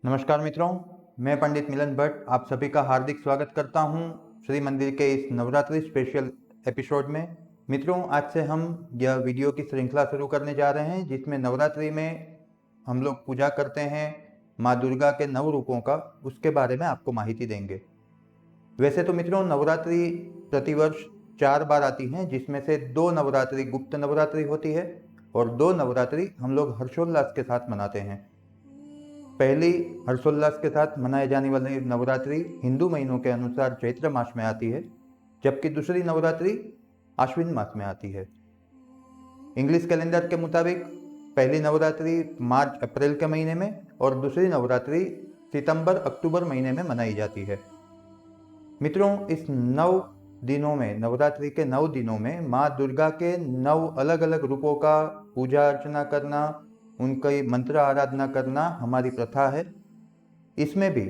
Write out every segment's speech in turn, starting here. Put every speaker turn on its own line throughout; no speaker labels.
नमस्कार मित्रों, मैं पंडित मिलन भट्ट आप सभी का हार्दिक स्वागत करता हूं श्री मंदिर के इस नवरात्रि स्पेशल एपिसोड में। मित्रों, आज से हम यह वीडियो की श्रृंखला शुरू करने जा रहे हैं जिसमें नवरात्रि में हम लोग पूजा करते हैं माँ दुर्गा के 9 रूपों का, उसके बारे में आपको माहिती देंगे। वैसे तो मित्रों, नवरात्रि प्रतिवर्ष 4 बार आती हैं, जिसमें से 2 नवरात्रि गुप्त नवरात्रि होती है और 2 नवरात्रि हम लोग हर्षोल्लास के साथ मनाते हैं। पहली हर्षोल्लास के साथ मनाए जाने वाली नवरात्रि हिंदू महीनों के अनुसार चैत्र मास में आती है, जबकि दूसरी नवरात्रि आश्विन मास में आती है। इंग्लिश कैलेंडर के मुताबिक पहली नवरात्रि मार्च अप्रैल के महीने में और दूसरी नवरात्रि सितंबर अक्टूबर महीने में मनाई जाती है। मित्रों, इस 9 दिनों में, नवरात्रि के 9 दिनों में माँ दुर्गा के 9 अलग अलग रूपों का पूजा अर्चना करना, उनकी मंत्र आराधना करना हमारी प्रथा है। इसमें भी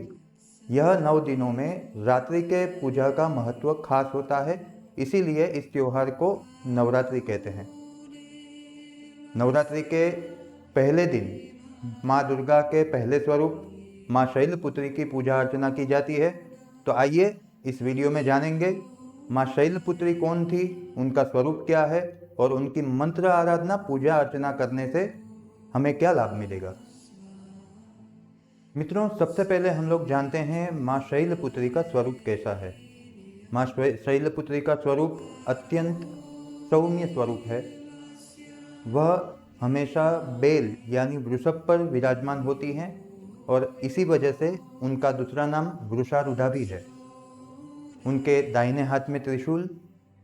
यह 9 दिनों में रात्रि के पूजा का महत्व खास होता है, इसीलिए इस त्योहार को नवरात्रि कहते हैं। नवरात्रि के पहले दिन माँ दुर्गा के पहले स्वरूप माँ शैलपुत्री की पूजा अर्चना की जाती है। तो आइए इस वीडियो में जानेंगे माँ शैलपुत्री कौन थी, उनका स्वरूप क्या है और उनकी मंत्र आराधना पूजा अर्चना करने से हमें क्या लाभ मिलेगा। मित्रों, सबसे पहले हम लोग जानते हैं माँ शैलपुत्री का स्वरूप कैसा है। माँ शैलपुत्री का स्वरूप अत्यंत सौम्य स्वरूप है। वह हमेशा बेल यानी वृषभ पर विराजमान होती हैं और इसी वजह से उनका दूसरा नाम वृषारूढ़ा भी है। उनके दाहिने हाथ में त्रिशूल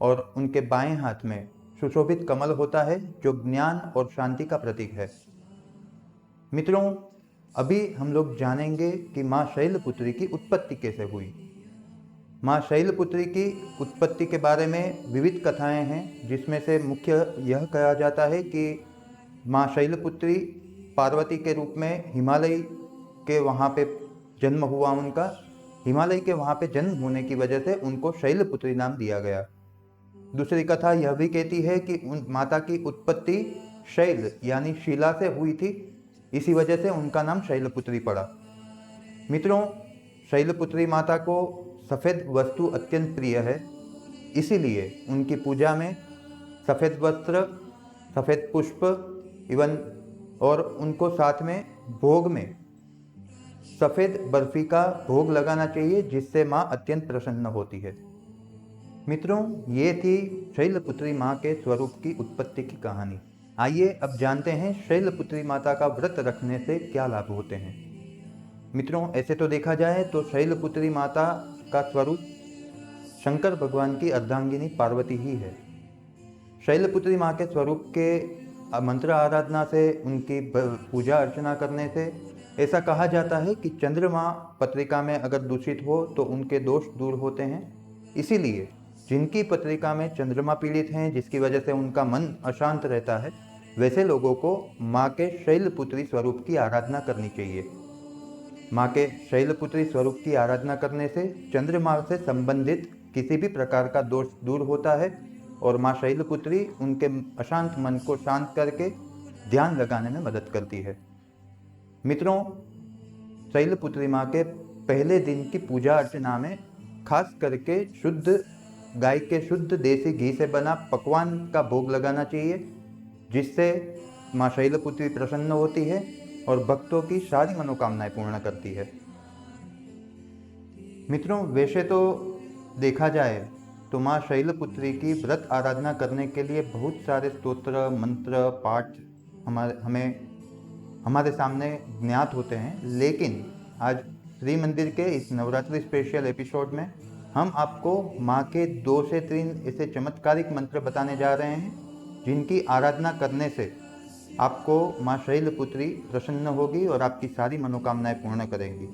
और उनके बाएं हाथ में सुशोभित कमल होता है, जो ज्ञान और शांति का प्रतीक है। मित्रों, अभी हम लोग जानेंगे कि माँ शैलपुत्री की उत्पत्ति कैसे हुई। माँ शैलपुत्री की उत्पत्ति के बारे में विविध कथाएं हैं, जिसमें से मुख्य यह कहा जाता है कि माँ शैलपुत्री पार्वती के रूप में हिमालय के वहाँ पे जन्म हुआ उनका। हिमालय के वहाँ पे जन्म होने की वजह से उनको शैलपुत्री नाम दिया गया। दूसरी कथा यह भी कहती है कि उन माता की उत्पत्ति शैल यानी शिला से हुई थी, इसी वजह से उनका नाम शैलपुत्री पड़ा। मित्रों, शैलपुत्री माता को सफ़ेद वस्तु अत्यंत प्रिय है, इसीलिए उनकी पूजा में सफ़ेद वस्त्र, सफ़ेद पुष्प इवन और उनको साथ में भोग में सफ़ेद बर्फी का भोग लगाना चाहिए, जिससे माँ अत्यंत प्रसन्न होती है। मित्रों, ये थी शैलपुत्री माँ के स्वरूप की उत्पत्ति की कहानी। आइए अब जानते हैं शैलपुत्री माता का व्रत रखने से क्या लाभ होते हैं। मित्रों, ऐसे तो देखा जाए तो शैलपुत्री माता का स्वरूप शंकर भगवान की अर्धांगिनी पार्वती ही है। शैलपुत्री माँ के स्वरूप के मंत्र आराधना से, उनकी पूजा अर्चना करने से ऐसा कहा जाता है कि चंद्रमा पत्रिका में अगर दूषित हो तो उनके दोष दूर होते हैं। इसीलिए जिनकी पत्रिका में चंद्रमा पीड़ित हैं, जिसकी वजह से उनका मन अशांत रहता है, वैसे लोगों को माँ के शैलपुत्री स्वरूप की आराधना करनी चाहिए। माँ के शैलपुत्री स्वरूप की आराधना करने से चंद्रमा से संबंधित किसी भी प्रकार का दोष दूर होता है और माँ शैलपुत्री उनके अशांत मन को शांत करके ध्यान लगाने में मदद करती है। मित्रों, शैलपुत्री माँ के पहले दिन की पूजा अर्चना में खास करके शुद्ध गाय के शुद्ध देसी घी से बना पकवान का भोग लगाना चाहिए, जिससे माँ शैलपुत्री प्रसन्न होती है और भक्तों की सारी मनोकामनाएं पूर्ण करती है। मित्रों, वैसे तो देखा जाए तो माँ शैलपुत्री की व्रत आराधना करने के लिए बहुत सारे स्तोत्र, मंत्र, पाठ हमारे सामने ज्ञात होते हैं, लेकिन आज श्री मंदिर के इस नवरात्रि स्पेशल एपिसोड में हम आपको माँ के 2 से 3 ऐसे चमत्कारिक मंत्र बताने जा रहे हैं, जिनकी आराधना करने से आपको माँ शैलपुत्री प्रसन्न होगी और आपकी सारी मनोकामनाएं पूर्ण करेंगी।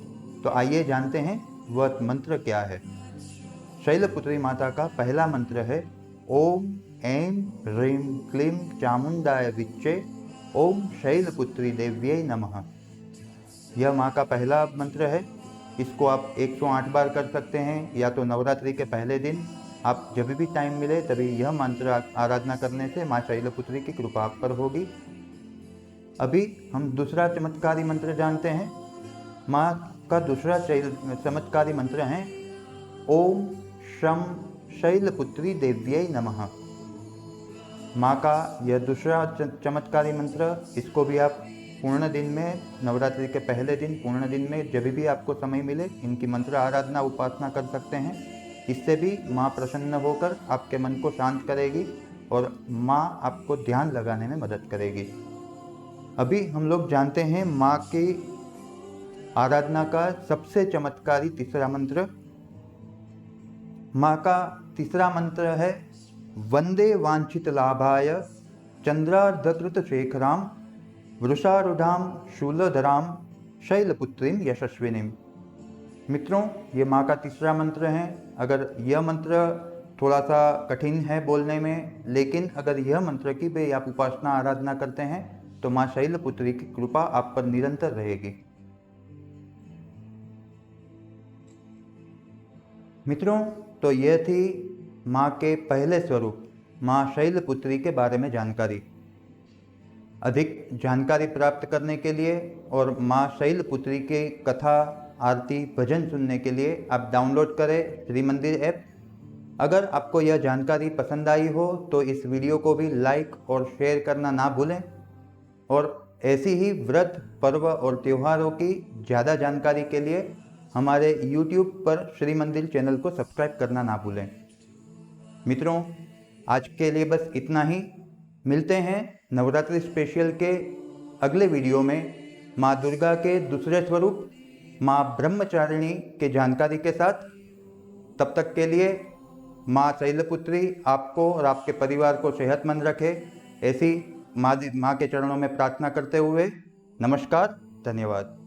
तो आइए जानते हैं वह मंत्र क्या है। शैलपुत्री माता का पहला मंत्र है ओम ऐं ह्रीं क्लीं चामुंडाय विच्चे ओम शैलपुत्री देव्यै नमः। यह माँ का पहला मंत्र है। इसको आप 108 बार कर सकते हैं, या तो नवरात्रि के पहले दिन आप जब भी टाइम मिले तभी यह मंत्र आराधना करने से माँ शैलपुत्री की कृपा आप पर होगी। अभी हम दूसरा चमत्कारी मंत्र जानते हैं। माँ का दूसरा चमत्कारी मंत्र है ओम शम शैलपुत्री देव्यै नमः। माँ का यह दूसरा चमत्कारी मंत्र, इसको भी आप पूर्ण दिन में, नवरात्रि के पहले दिन पूर्ण दिन में जब भी आपको समय मिले इनकी मंत्र आराधना उपासना कर सकते हैं। इससे भी माँ प्रसन्न होकर आपके मन को शांत करेगी और माँ आपको ध्यान लगाने में मदद करेगी। अभी हम लोग जानते हैं माँ की आराधना का सबसे चमत्कारी तीसरा मंत्र। माँ का तीसरा मंत्र है वंदे वांछित लाभाय चंद्रार्धकृत शेखराम वृषारूढ़ाम शूलधराम शैलपुत्रीम यशस्विनीम। मित्रों, ये माँ का तीसरा मंत्र है। अगर यह मंत्र थोड़ा सा कठिन है बोलने में, लेकिन अगर यह मंत्र की भी आप उपासना आराधना करते हैं तो माँ शैलपुत्री की कृपा आप पर निरंतर रहेगी। मित्रों, तो यह थी माँ के पहले स्वरूप माँ शैलपुत्री के बारे में जानकारी। अधिक जानकारी प्राप्त करने के लिए और माँ शैलपुत्री के कथा, आरती, भजन सुनने के लिए आप डाउनलोड करें श्री मंदिर ऐप। अगर आपको यह जानकारी पसंद आई हो तो इस वीडियो को भी लाइक और शेयर करना ना भूलें, और ऐसी ही व्रत, पर्व और त्योहारों की ज़्यादा जानकारी के लिए हमारे YouTube पर श्री मंदिर चैनल को सब्सक्राइब करना ना भूलें। मित्रों, आज के लिए बस इतना ही। मिलते हैं नवरात्रि स्पेशल के अगले वीडियो में माँ दुर्गा के दूसरे स्वरूप माँ ब्रह्मचारिणी के जानकारी के साथ। तब तक के लिए माँ शैलपुत्री आपको और आपके परिवार को सेहतमंद रखे, ऐसी माँ के चरणों में प्रार्थना करते हुए नमस्कार, धन्यवाद।